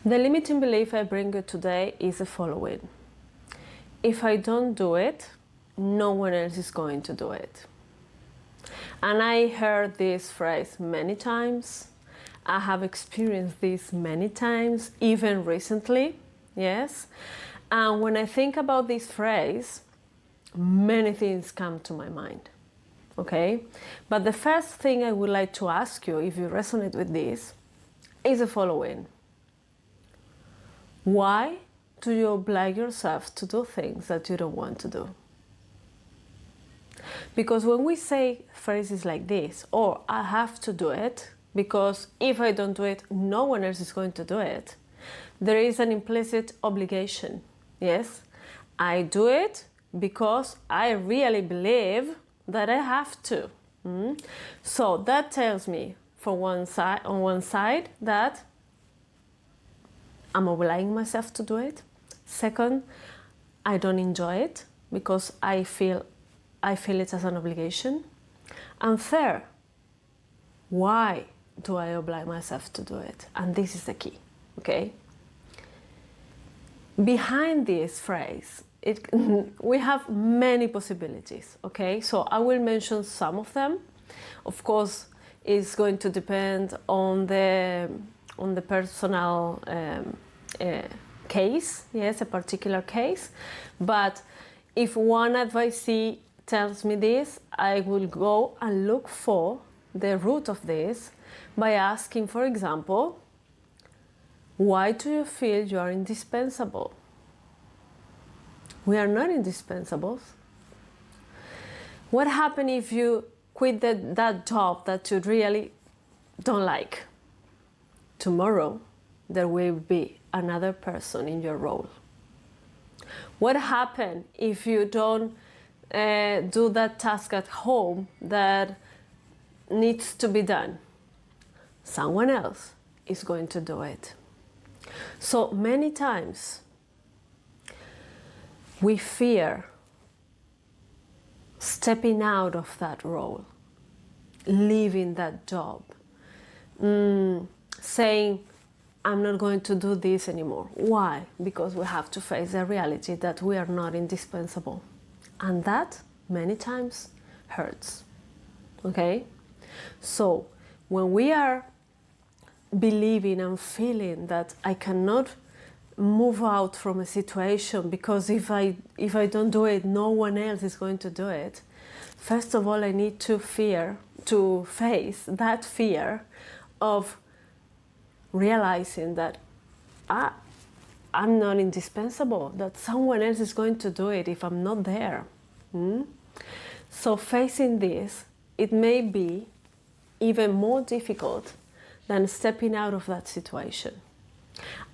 The limiting belief I bring you today is the following. If I don't do it, no one else is going to do it. And I heard this phrase many times. I have experienced this many times, even recently, yes. And when I think about this phrase, many things come to my mind, okay? But the first thing I would like to ask you, if you resonate with this, is the following. Why do you oblige yourself to do things that you don't want to do? Because when we say phrases like this, or I have to do it, because if I don't do it, no one else is going to do it, there is an implicit obligation. Yes, I do it because I really believe that I have to. So that tells me, on one side, that I'm obliging myself to do it. Second, I don't enjoy it because I feel it as an obligation. And third, why do I oblige myself to do it? And this is the key, okay? Behind this phrase, we have many possibilities, okay? So I will mention some of them. Of course, it's going to depend on the personal case, yes, a particular case. But if one advisee tells me this, I will go and look for the root of this by asking, for example, why do you feel you are indispensable? We are not indispensables. What happens if you quit that job that you really don't like? Tomorrow, there will be another person in your role. What happens if you don't do that task at home that needs to be done? Someone else is going to do it. So many times we fear stepping out of that role, leaving that job, saying, I'm not going to do this anymore. Why? Because we have to face the reality that we are not indispensable. And that, many times, hurts. Okay? So, when we are believing and feeling that I cannot move out from a situation because if I don't do it, no one else is going to do it. First of all, I need to face that fear of realizing that I'm not indispensable, that someone else is going to do it if I'm not there. So facing this, it may be even more difficult than stepping out of that situation.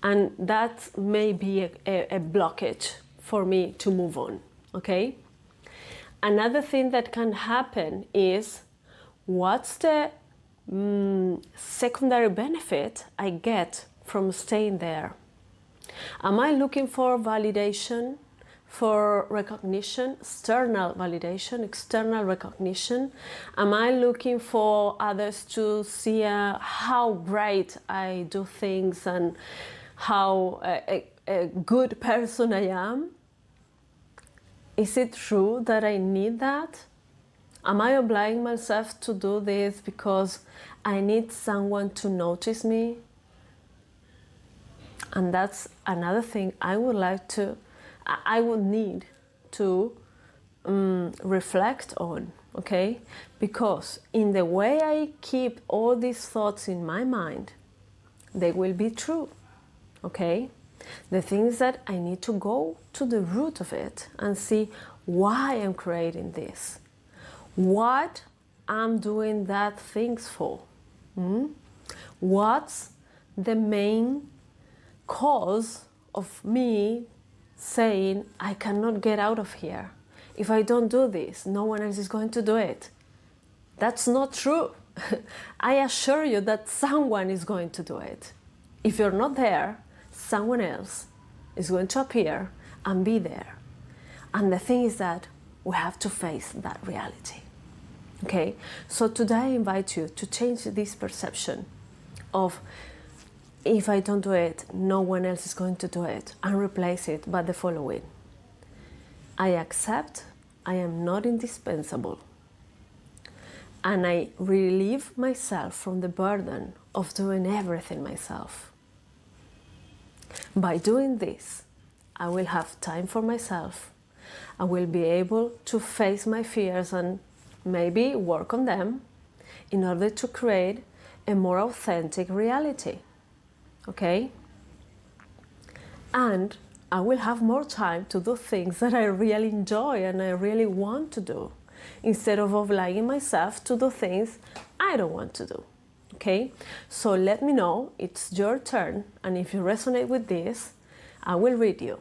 And that may be a blockage for me to move on, okay? Another thing that can happen is, what's the secondary benefit I get from staying there? Am I looking for validation, for recognition, external validation, external recognition? Am I looking for others to see how great I do things and how a good person I am? Is it true that I need that? Am I obliging myself to do this because I need someone to notice me? And that's another thing I would need to reflect on, okay? Because in the way I keep all these thoughts in my mind, they will be true, okay? The things that I need to go to the root of it and see why I'm creating this. What I'm doing that things for. What's the main cause of me saying I cannot get out of here? If I don't do this, no one else is going to do it. That's not true. I assure you that someone is going to do it. If you're not there, someone else is going to appear and be there. And the thing is that we have to face that reality. Okay? So today I invite you to change this perception of If I don't do it, no one else is going to do it, and replace it by the following: I accept I am not indispensable, and I relieve myself from the burden of doing everything myself. By doing this, I will have time for myself. I will be able to face my fears and maybe work on them in order to create a more authentic reality. Okay? And I will have more time to do things that I really enjoy and I really want to do, instead of obliging myself to do things I don't want to do. Okay? So let me know, it's your turn, and if you resonate with this, I will read you.